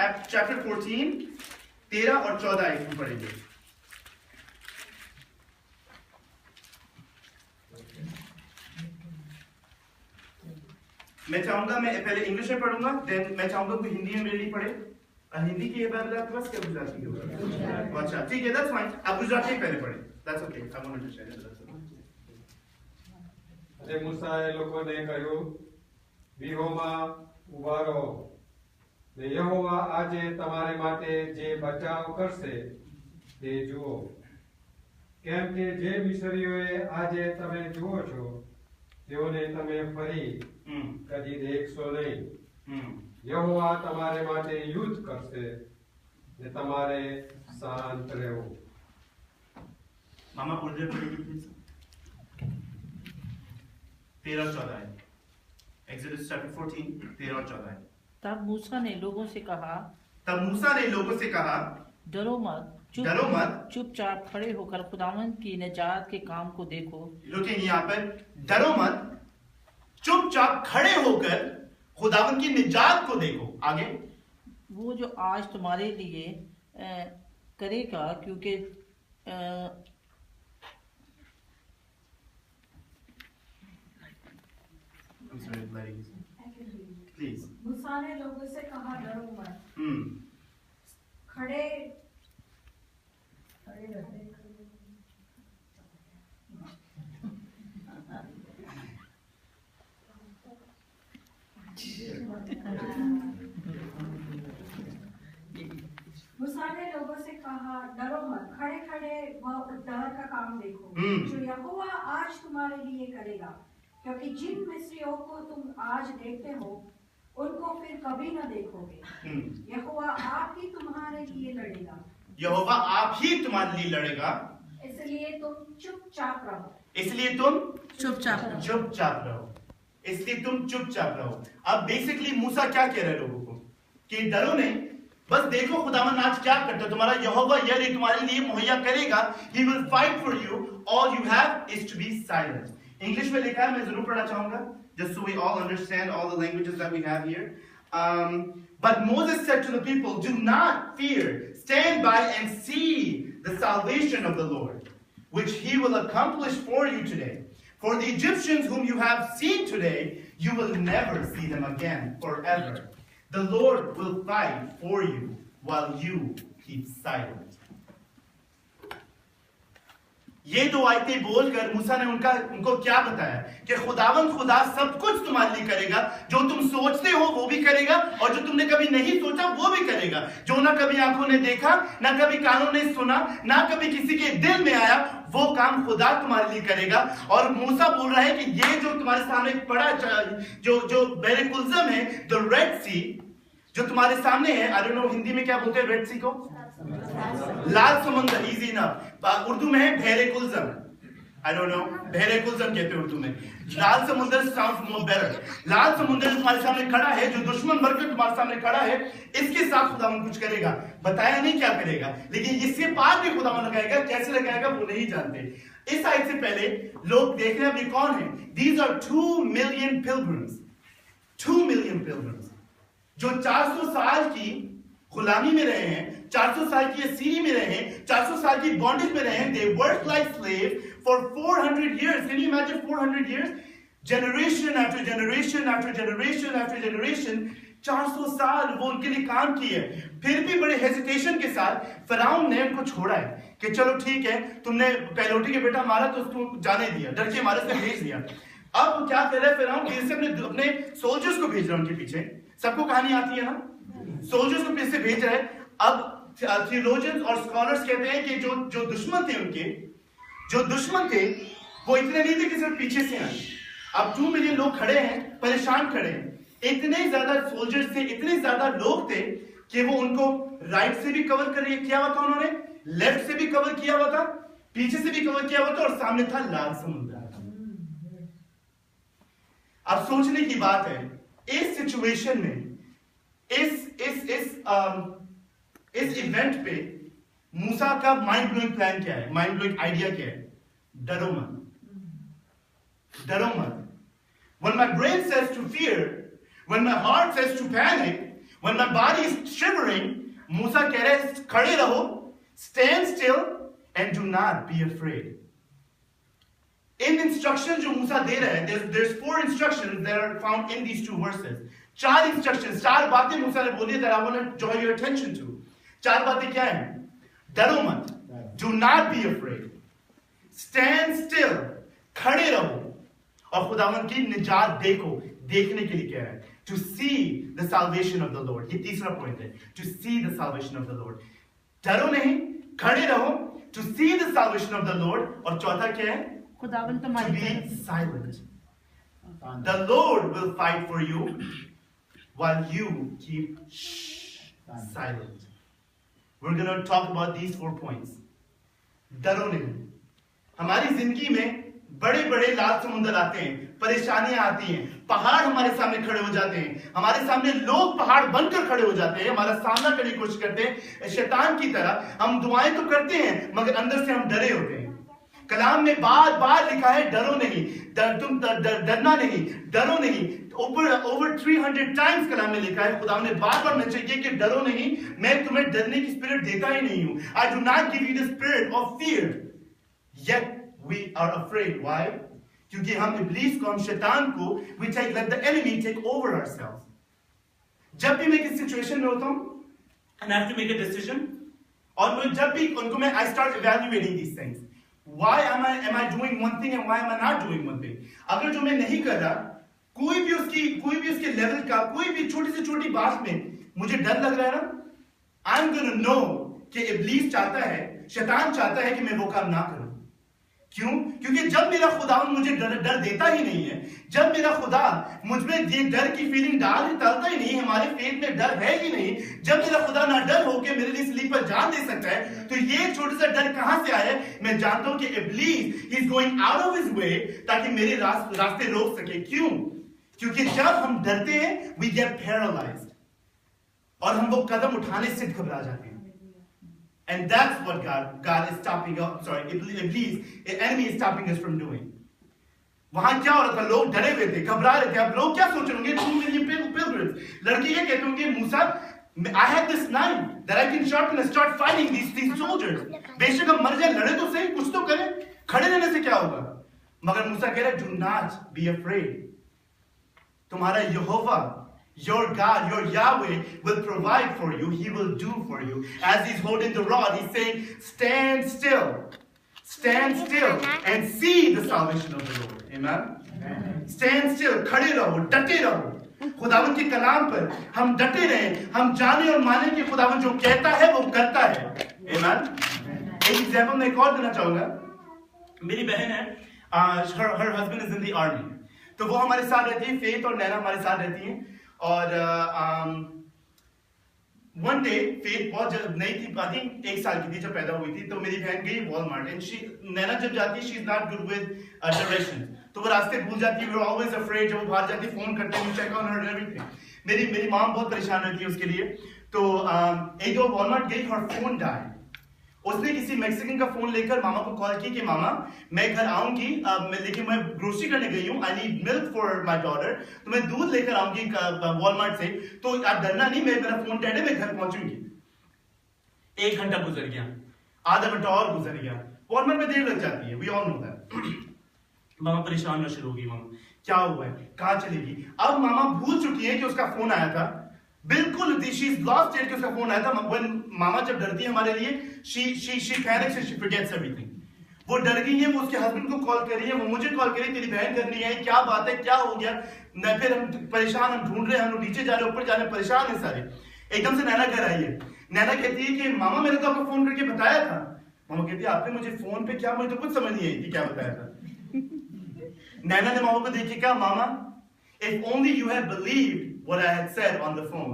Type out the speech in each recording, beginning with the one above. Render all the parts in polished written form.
Chapter 14 13 और 14 आयत में पढ़ेंगे। मैं चाहूंगा मैं पहले इंग्लिश में पढ़ूंगा, देन मैं चाहूंगा कोई हिंदी में मेरे लिए पढ़े। हिंदी की बात आपके पास क्या गुजराती की? अच्छा ठीक है, दैट्स फाइन। आप गुजराती पहले पढ़े, that's okay. I want to share it. અને મૂસાએ લોકોને કહ્યું, વ્યુહોમાં ઊભા રહો, ને યહોવા આજે તમારે માટે જે બચાવ કરશે તે જુઓ, કેમ કે જે મિસરીઓએ આજે તમે જુઓ છો તેઓને તમે ફરી કદી દેખશો નહીં. યહોવા તમારે માટે યુદ્ધ કરશે ને તમારે શાંત રહેવું. मामा उर्दू पढ़ेगी प्लीज। 13 और 14 है। एक्सोडस चैप्टर 14 13 और 14 है। तब मूसा ने लोगों से कहा, डरो मत, चुपचाप खड़े होकर खुदावंद की निजात के काम को देखो। लुकिंग यहाँ पर, डरो मत, चुपचाप खड़े होकर खुदावंद की निजात को देखो। आगे, वो जो आज तुम्हारे लिए करेगा, क्योंकि प्लीज। मूसा ने लोगों से कहा, डरो मत, खड़े रहते। मूसा ने लोगों से कहा, डरो मत, खड़े खड़े वह उद्धार का काम देखो जो यहोवा आज तुम्हारे लिए करेगा, क्योंकि जिन मिस्रियों को तुम आज देखते हो उनको फिर कभी न देखोगे। यहोवा आप ही तुम्हारे लिए लड़ेगा। यहोवा आप ही तुम्हारे लिए लड़ेगा, इसलिए तुम चुपचाप रहो। इसलिए तुम चुपचाप रहो। अब बेसिकली मूसा क्या कह रहे हैं लोगों को कि डरो नहीं, बस देखो खुदावन आज क्या करता है। तुम्हारा यहोवा यह तुम्हारे लिए मुहैया करेगा। He will fight for you. All you have is to be silent. English में लिखा है, मैं जरूर पढ़ना चाहूंगा, just so we all understand all the languages that we have here. But Moses said to the people, do not fear. Stand by and see the salvation of the Lord, which he will accomplish for you today. For the Egyptians whom you have seen today, you will never see them again forever. The Lord will fight for you while you keep silent. ये दो आयतें बोलकर मूसा ने उनको क्या बताया कि खुदावंद खुदा सब कुछ तुम्हारे लिए करेगा। जो तुम सोचते हो वो भी करेगा, और जो तुमने कभी नहीं सोचा वो भी करेगा। जो ना कभी आंखों ने देखा, ना कभी कानों ने सुना, ना कभी किसी के दिल में आया, वो काम खुदा तुम्हारे लिए करेगा। और मूसा बोल रहा है कि ये जो तुम्हारे सामने पड़ा, जो बेरेकुल्जम है, द रेड सी जो तुम्हारे सामने है, आई डोंट नो हिंदी में क्या बोलते हैं रेड सी को, लाल समुद्र, इजी ना, उर्दू में है भेरेकुल्जम, आई डोंट नो, भेरेकुल्जम कहते हैं उर्दू में। लाल समुद्र साउंड्स मोर बेटर। लाल समुद्र तुम्हारे सामने खड़ा है, जो दुश्मन बनकर तुम्हारे सामने खड़ा है, इसके साथ खुदावन कुछ करेगा। बताया नहीं क्या करेगा, लेकिन इसके पार भी खुदावन लगाएगा। कैसे लगाएगा वो नहीं जानते। इस आयत से पहले लोग देख रहे हैं अभी कौन है। These are 2 million pilgrims, 2 million pilgrims, जो 400 साल की गुलामी में रहे हैं, 400 साल की असीरी में रहे हैं, 400 साल की बॉन्डेज में रहे हैं। They worked like slaves for 400 years. Can you imagine 400 years? Generation after generation after generation after generation, 400 साल वो उनके लिए काम किए। फिर भी बड़े हेजिटेशन के साथ फिरौन ने उनको छोड़ा है कि चलो ठीक है, तुमने पहलोटी के बेटा मारा तो उसको जाने दिया, डर के मारे से भेज दिया। अब क्या कर रहा है फिरौन, फिर से अपने सोल्जर्स को भेज रहा है उनके पीछे। सबको कहानी आती है ना, सोल्जर्स को फिर से भेज रहा है। अब थियोलॉजियंस और स्कॉलर्स कहते हैं कि जो दुश्मन थे उनके, जो दुश्मन थे वो इतने नहीं थे कि सिर्फ पीछे से आए। अब 2 मिलियन लोग खड़े हैं, परेशान खड़े हैं। इतने ज्यादा सोल्जर्स थे, इतने ज्यादा लोग थे कि वो उनको राइट से भी कवर किया हुआ था, उन्होंने लेफ्ट से भी कवर किया हुआ था, पीछे से भी कवर किया हुआ था, और सामने था लाल समुद्र। अब सोचने की बात है, इस सिचुएशन में, इस इवेंट पे मूसा का माइंड ब्लोइंग प्लान क्या है, माइंड ब्लोइंग आइडिया क्या है? डरो मत, डरो मत। When my brain says to fear, when my heart says to panic, When my body is shivering, मूसा कह रहे हैं खड़े रहो, stand still and do not be afraid. In instruction जो मूसा दे रहे हैं, there's 4 instructions that are found in these 2 verses. 4 instructions, 4 बातें मूसा ने बोली that I want to draw your attention to. 4 बातें क्या हैं? डरो मत, do not be afraid, stand still, खड़े रहो, और खुदावंद की निजात देखो, देखने के लिए कह रहा है, to see the salvation of the Lord. ये तीसरा पॉइंट है, to see the salvation of the Lord. डरो नहीं, खड़े रहो, to see the salvation of the Lord. और चौथा क्या है? खुदावंद To तुम्हारी be silent. The Lord will fight for you while you keep silent. We're going to talk about these 4 points. डरो नहीं. हमारी जिंदगी में बड़े बड़े लाल समुद्र आते हैं, परेशानियां आती हैं, पहाड़ हमारे सामने खड़े हो जाते हैं, हमारे सामने लोग पहाड़ बनकर खड़े हो जाते हैं, हमारा सामना करने की कोशिश करते हैं शैतान की तरह. हम दुआएं तो करते हैं मगर अंदर से हम डरे होते हैं. कलाम में बार बार लिखा है डरो नहीं, तुम डरना नहीं, डरो नहीं. over 300 times कलाम में लिखा है, खुदा ने बार बार मेंशन किया कि डरो नहीं, मैं तुम्हें डरने की स्पिरिट देता ही नहीं हूं. I do not give you the spirit of fear, yet we are afraid. Why? क्योंकि हम इब्लीस को, हम शैतान को, let the enemy take over ourselves. जब भी मैं किसी सिचुएशन में होता हूं and I have to make a decision, और मैं जब भी उनको मैं I start evaluating these things. Why am I doing one thing and why am I not doing one thing? अगर जो मैं नहीं कर रहा, कोई भी उसके लेवल का, कोई भी छोटी से छोटी बात में मुझे डर लग रहा है ना, I'm gonna know कि इब्लीस चाहता है, शैतान चाहता है कि मैं वो काम ना करूं. क्यों? क्योंकि जब मेरा खुदा मुझे डर देता ही नहीं है, जब मेरा खुदा मुझमें ये डर की फीलिंग डालता ही नहीं, हमारे फेथ में डर है ही नहीं, जब मेरा खुदा ना डर होके मेरे लिए स्लीप पर जान दे सकता है, तो ये छोटा सा डर कहां से आया? मैं जानता हूं कि इब्लीस he is going out of his way ताकि मेरे रास्ते रोक सके. क्यों? क्योंकि जब हम डरते हैं वी गेट पैरालाइज्ड, और हम वो कदम उठाने से घबरा जाते हैं. And that's what God is stopping us. Iblis, the enemy is stopping us from doing. वहां क्या हो रहा था? लोग डरे हुए थे, घबरा रहे थे. अब लोग क्या सोच रहे होंगे? 2 million pilgrims. लड़के ये कहते होंगे, मूसा, I have this knife that I can sharpen and start fighting these soldiers. बेशक हम मर जाए, लड़े तो सही, कुछ तो करें. खड़े रहने से क्या होगा? मगर मूसा कह रहा है, do not be afraid. तुम्हारा यहोवा, your God, your Yahweh will provide for you. He will do for you. As he's holding the rod, he's saying, stand still and see the salvation of the Lord. Amen? Stand still, खड़े रहो, डटे रहो. खुदावन के कलाम पर हम डटे रहें, हम जाने और माने कि खुदावन जो कहता है वो करता है. Amen? एक एग्जाम्पल मैं एक और देना चाहूंगा. मेरी बहन है, her husband is in the army. तो वो हमारे साथ रहती है, फेथ और नैना हमारे साथ रहती हैं. और वन डे फेथ बहुत नई थी, आई थिंक 1 साल की थी जब पैदा हुई थी. तो मेरी बहन गई वॉलमार्ट एंड नैना जब जाती है, she is not good with direction, तो वो रास्ते भूल जाती है. We are always afraid. जब वो बाहर जाती है, फोन करते हैं, चेक ऑन हर एवरीथिंग. मेरी मॉम बहुत परेशान रहती है उसके लिए. तो एक दो वॉलमार्ट गई, हर फोन डाई. उसने किसी मैक्सिकन का फोन लेकर मामा को कॉल की कि मामा मैं घर आऊंगी, लेकिन मैं ग्रोसरी करने गई हूँ, I need milk for my daughter, तो मैं दूध लेकर आऊंगी वॉलमार्ट से, तो आप डरना नहीं, मेरा फोन डेड है, मैं घर पहुंचूंगी. 1 घंटा गुजर गया, आधा घंटा और गुजर गया. वॉलमार्ट में देर लग जाती है, वी ऑल नो दैट. मामा परेशान होना शुरू हो गई. मामा क्या हुआ है, कहाँ चलेगी? अब मामा भूल चुकी है कि उसका फोन आया था. बिल्कुल शी इज लॉस्ट इट कि उसका फोन आया था. When मामा जब डरती है हमारे लिए, she panics and she forgets everything. वो डर गई है, वो उसके हस्बैंड को कॉल कर रही है, वो मुझे कॉल कर रही है, तेरी बहन कर रही है, क्या बात है, क्या हो गया? फिर हम परेशान, हम ढूंढ रहे हैं, हम लोग नीचे जा रहे हैं, ऊपर जा रहे हैं, परेशान है सारे. एकदम से नैना घर आई है. नैना कहती है कि मामा मैंने तो आपको फोन करके बताया था. मामा कहती है आपने मुझे फोन पे क्या, मुझे तो कुछ समझ नहीं आई थी क्या बताया था. नैना ने मामा को देख के कहा, मामा if only you had believed what I had said on the phone.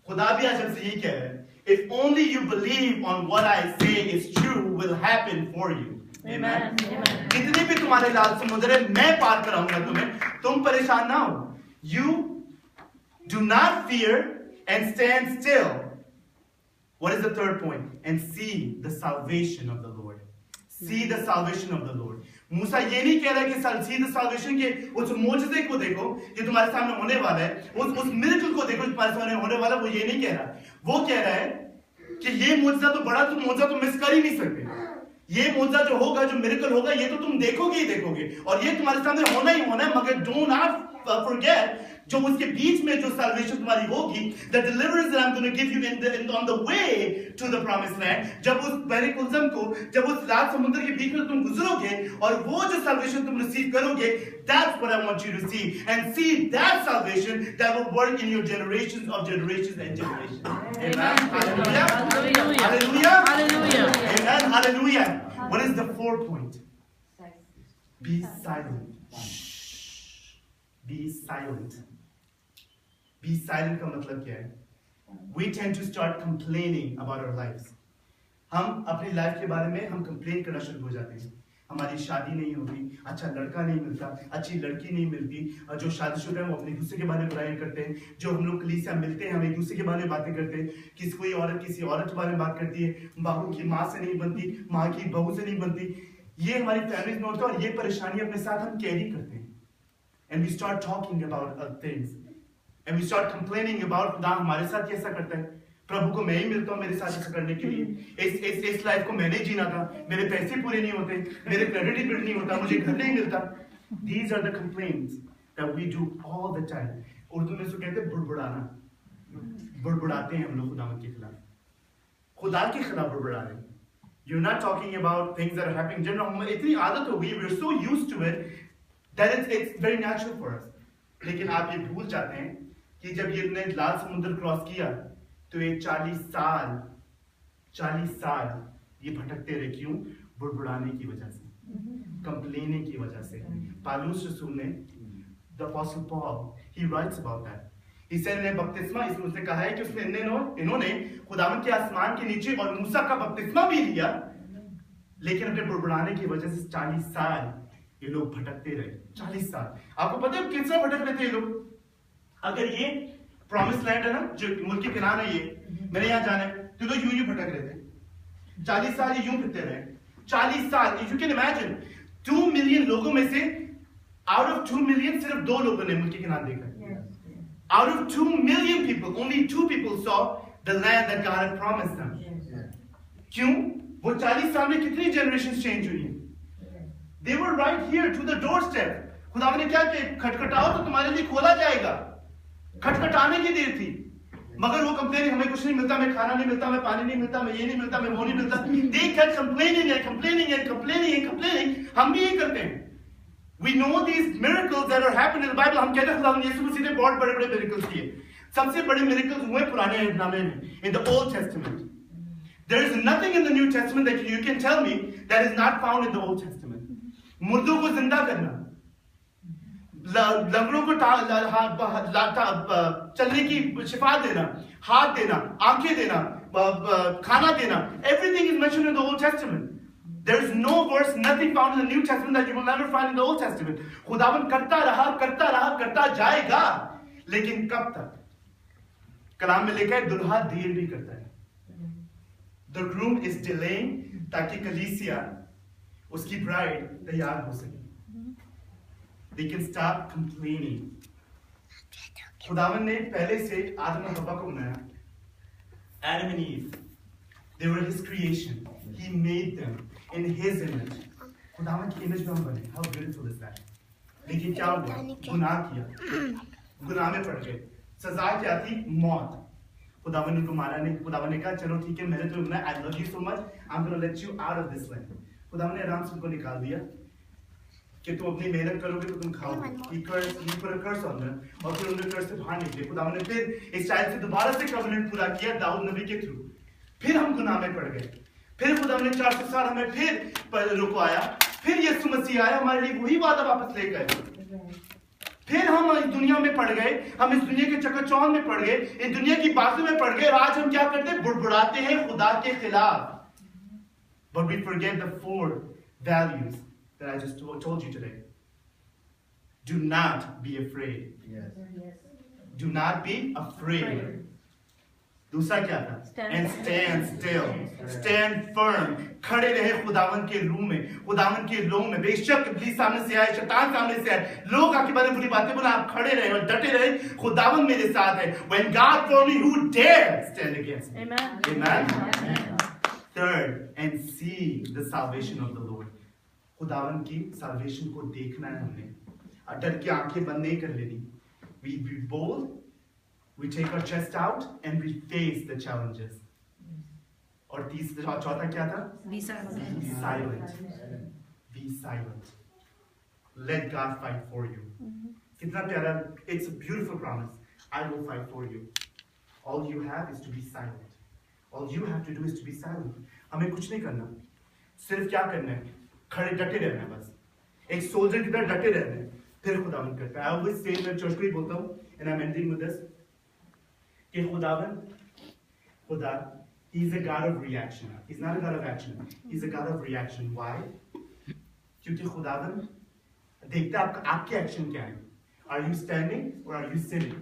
खुदा भी आज हमसे यही कह रहा है, if only you believe on what I say is true will happen for you. Amen. जितने भी तुम्हारे लाल समुद्र है, मैं पार कराऊंगा तुम्हें, तुम परेशान ना हो. You do not fear and stand still. What is the third point? And see the salvation of the Lord. See the salvation of the Lord. मूसा ये नहीं कह रहा कि सीधे साल्वेशन के उस मोजज़े को देखो जो तुम्हारे सामने होने वाला है, उस मिरेकल को देखो जो तुम्हारे सामने होने वाला है, वो ये नहीं कह रहा। वो कह रहा है कि ये मोजज़ा तो बड़ा, तुम मोजज़ा तो मिस कर ही नहीं सकते। ये मोजज़ा जो होगा, जो मिरेकल होगा, ये तो तुम देखोगे ही देखोगे, और ये तुम्हारे सामने होना ही होना है। मगर डू नॉट फॉरगेट, जो उसके बीच में जो salvation तुम्हारी होगी, the deliverance that I'm going to give you on the way to the promised land, जब उस पेरिकुलम को, जब उस लाल समुद्र के बीच में तुम गुजरोगे और वो जो salvation तुम receive करोगे, that's what I want you to see, and see that salvation that will work in your generations of generations and generations. Amen. Hallelujah. Hallelujah. Hallelujah. Amen. Hallelujah. What is the fourth point? Be silent. Be silent. Be silent का मतलब क्या है? We tend to start complaining about our lives. हम अपनी life के बारे में हम कंप्लेन करना शुरू हो जाते हैं। हमारी शादी नहीं होती, अच्छा लड़का नहीं मिलता, अच्छी लड़की नहीं मिलती, और जो शादीशुदा है वो अपने दूसरे के बारे में बुराई करते हैं। जो हम लोग कलीसिया मिलते हैं, हम एक दूसरे के बारे में बातें करते हैं। कोई औरत किसी औरत के बारे में बात करती है, बहू की माँ से नहीं बनती, माँ की बहू से नहीं बनती। ये हमारी फैमिली में होता है, और ये परेशानी अपने साथ हम कैरी करते हैं। And we start talking about things, and we start complaining about खुदा हमारे साथ कैसा करता है, प्रभु को मैं ही मिलता हूँ मेरे साथ ऐसा करने के लिए। इस लाइफ को मैंने जीना था, मेरे पैसे पूरे नहीं होते, मेरे क्रेडिट बिल्ड नहीं होता, मुझे घर नहीं मिलता। These are the complaints that we do all the time. Urdu में इसको कहते हैं बुड़बुड़ाना। बुड़बुड़ाते हैं हम लोग खुदा के खिलाफ, खुदा के खिलाफ बुड़बुड़ा रहे हैं। You're not talking about things that are happening. General इतनी आदत हो गई, we're so used to it that it's very natural for us. लेकिन आप ये भूल जाते हैं कि जब ये ने लाल समुद्र क्रॉस किया तो ये 40 साल ये भटकते रहे। क्यों? बुड़बुड़ाने की वजह से, कंप्लेनिंग की वजह से। पौलुस रसूल ने, the apostle Paul, he writes about that. He said ने बपतिस्मा, इसमें उसने कहा है कि उसने इन्होंने खुदावंद के आसमान के नीचे और मूसा का बपतिस्मा भी लिया, लेकिन अपने बुड़बुड़ाने की वजह से 40 साल ये लोग भटकते रहे। 40 साल। आपको पता है कितना भटक रहे थे ये लोग? अगर ये प्रॉमिस लैंड है ना, जो मुल्क के किनारा है, ये मैंने यहाँ जाना है, तो लोग यूं भटक रहे थे। 40 साल ये यूं फिरते रहे। 40 साल। If you can imagine, 2 million लोगों में से out of 2 मिलियन सिर्फ 2 लोगों ने मुल्क के किनारे देखा। Out of 2 million people, only 2 people saw the land that God had promised them. क्यों? वो 40 साल में कितनी generations change हुई हैं? They were right here to the doorstep. खुदा ने क्या किया? खटखटाओ तो तुम्हारे लिए खोला जाएगा। खटखटाने की देर थी, मगर वो कंप्लेन, हमें कुछ नहीं मिलता, मैं खाना नहीं मिलता, मैं पानी नहीं मिलता, मैं ये नहीं मिलता, मैं वो नहीं मिलता। They kept complaining and complaining and complaining and complaining. हम भी ये करते हैं। We know these miracles that are happening in the Bible. हम कहते हैं खुदा ने यीशु मसीह ने बहुत बड़े-बड़े miracles किए। सबसे बड़े miracles हुए पुराने नामे में, in the Old Testament. There is nothing in the New Testament that you can tell me that is not found in the Old Testament. मुर्दों को जिंदा करना, लंगड़ों को चलने की शिफा देना, हाथ देना, आंखें देना, खाना देना, everything is mentioned in the Old Testament. There is no verse, nothing found in the New Testament that you will never find in the Old Testament. खुदावन करता जाएगा, लेकिन कब तक? कलाम में लिखा है दुल्हा देर भी करता है। The groom is delaying ताकि कलीसिया, उसकी ब्राइड तैयार हो सके। They can stop complaining. खुदावन ने पहले से आदम और हव्वा को बनाया। Adam and Eve, they were his creation. He made them in his image. खुदावन की इमेज में हम बने। How beautiful is that? लेकिन क्या हुआ? गुनाह किया, गुनाह में पड़ गए। सजा क्या थी? मौत। खुदावन ने उनको मारा नहीं। खुदावन ने कहा चलो ठीक है, मैंने तुम्हें बनाया, I love you so much, I'm going to let you out of this land. खुदावन ने आराम से उनको निकाल दिया कि तुम अपनी मेहनत करोगे तो तुम खाओगे। He put a curse on them, और फिर उन्हें कर्ज से बाहर निकले। खुदावन ने फिर इस शायद से दोबारा से कवनेंट पूरा किया दाऊद नबी के थ्रू। फिर हम गुनाह में पड़ गए। फिर खुदावन ने 400 साल हमें फिर रुकवाया। फिर यीशु मसीह आया, हमारे लिए वही वादा वापस ले गए। फिर हम इस दुनिया में पड़ गए, हम इस दुनिया के चकाचौंध में पड़ गए, इस दुनिया की बातों में पड़ गए, और आज हम क्या करते हैं? बुड़बुड़ाते हैं खुदा के खिलाफ। But we forget the 4 values that I just told you today. Do not be afraid. Yes. Do not be afraid. दूसरा क्या था? Stand And stand still, stand firm, खड़े रहे खुदावन के रूम में, खुदावन के लोम में। बेशक इब्लीस सामने से आए, शैतान सामने से आए, लोग आपके बारे में बुरी बातें बोले, आप खड़े रहे और डटे रहे, खुदावन मेरे साथ है। When God for me, who dare stand against me? Amen. Third, and see the salvation of the Lord. खुदावन की salvation को देखना है हमने, डर की आंखें बंद नहीं कर लेनी। We be bold, we take our chest out and we face the challenges. और तीसरा चौथा क्या था? Be silent. Be silent. Be silent. Let God fight for you. कितना प्यारा, it's a beautiful promise. I will fight for you. All you have is to be silent. All you have to do is to be silent. हमें कुछ नहीं करना, सिर्फ क्या करना है? खड़े डटे रहना है बस। एक सोल्जर की तरह डटे रहना है, फिर खुदावन करता है। I always say, मैं चर्च को ही बोलता हूँ, and I'm ending with this, कि खुदा, He's a God of reaction. He's not a God of action. He's a God of reaction. Why? क्योंकि खुदावन देखता है आपके एक्शन क्या है। Are you standing or are you sitting?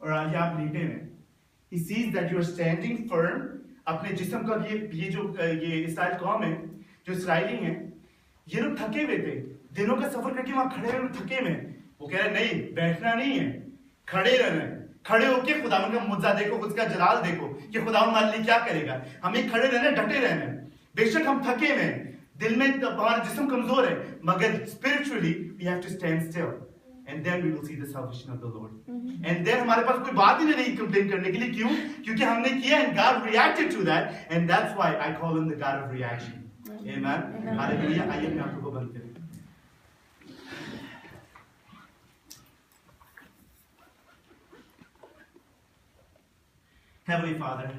और आज आप लेटे हैं। He sees that you are standing firm. अपने जिस्म का ये जो ये इस्राएल कौम है, जो इस्राएली हैं, ये लोग थके हुए थे, दिनों का सफर करके वहां खड़े हुए थके हुए। वो कह रहे नहीं, बैठना नहीं है, खड़े रहना है। खड़े होके खुदावन का मुद्दा देखो, उसका जलाल देखो कि खुदावन हमारे लिए क्या करेगा। हमें खड़े रहना, डटे रहना। बेशक हम थके हुए हैं, दिल में हमारा जिस्म कमजोर है, मगर spiritually we have to stand still. And then we will see the salvation of the Lord. And then हमारे पास कोई बात ही नहीं रही कंप्लेन करने के लिए। क्यों? क्योंकि हमने किया, and God reacted to that, and that's why I call him the God of reaction. Amen. Hallelujah. आइए अपने आंखों को बंद करें। Heavenly Father,